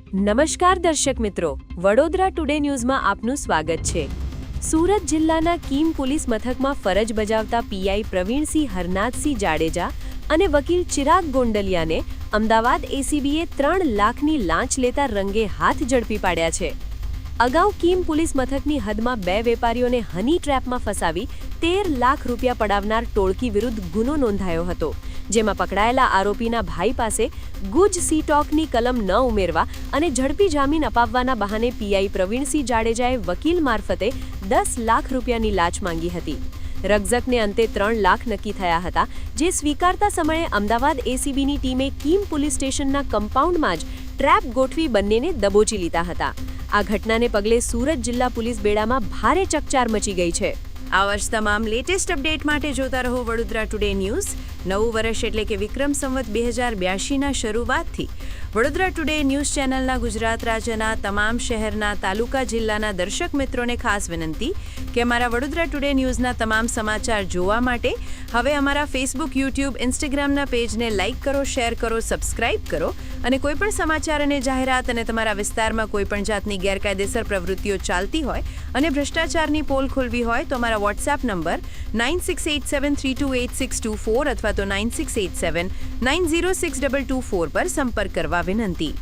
નમસ્કાર દર્શક મિત્રો, વડોદરા ટુડે ન્યૂઝમાં આપનું સ્વાગત છે। સુરત જિલ્લાના કીમ પોલીસ મથકમાં ફરજ બજાવતા પીઆઈ પ્રવીણસિંહ હરનાથસિંહ જાડેજા અને વકીલ ચિરાગ ગોંડલિયાને અમદાવાદ એસીબીએ 3 લાખની લાંચ લેતા રંગે હાથ ઝડપી પાડ્યા છે। અગાઉ કીમ પોલીસ મથકની હદમાં 2 વેપારીઓને હની ટ્રેપમાં ફસાવી 13 લાખ રૂપિયા પડાવનાર ટોળકી વિરુદ્ધ ગુનો નોંધાયો હતો, જેમાં પકડાયેલા આરોપીના ભાઈ પાસે ગુજ સી-ટોકની કલમ ન ઉમેરવા અને ઝડપી જામીન અપાવવાના બહાને પીઆઈ પ્રવીણસિંહ જાડેજાએ વકીલ મારફતે 10 લાખ રૂપિયાની લાંચ માંગી હતી। રકઝકને અંતે 3 લાખ નક્કી થયા હતા, જે સ્વીકારતા સમયે અમદાવાદ એસીબીની ટીમે કીમ પોલીસ સ્ટેશનના કમ્પાઉન્ડમાં જ ટ્રેપ ગોઠવી બંનેને દબોચી લીધા હતા। આ ઘટનાને પગલે સુરત જિલ્લા પોલીસ બેડામાં ભારે ચકચાર મચી ગઈ છે। આ વર્ષ તમામ લેટેસ્ટ અપડેટ માટે જોતા રહો વડોદરા ટુડે ન્યૂઝ। નવું વર્ષ એટલે કે વિક્રમ સંવત 2082ના શરૂઆતથી વડોદરા ટુડે ન્યૂઝ ચેનલના ગુજરાત રાજ્યના તમામ શહેરના તાલુકા જિલ્લાના દર્શક મિત્રોને ખાસ વિનંતી કે અમારા વડોદરા ટુડે ન્યૂઝના તમામ સમાચાર જોવા માટે હવે અમારા ફેસબુક, યુટ્યુબ, ઇન્સ્ટાગ્રામના પેજને લાઇક કરો, શેર કરો, સબસ્ક્રાઇબ કરો અને કોઈપણ સમાચાર અને જાહેરાત અને તમારા વિસ્તારમાં કોઈપણ જાતની ગેરકાયદેસર પ્રવૃત્તિઓ ચાલતી હોય અને ભ્રષ્ટાચારની પોલ ખોલવી હોય તો અમારા વોટ્સએપ નંબર 9687328624 અથવા તો 9687906224 પર સંપર્ક કરવા વિનંતી।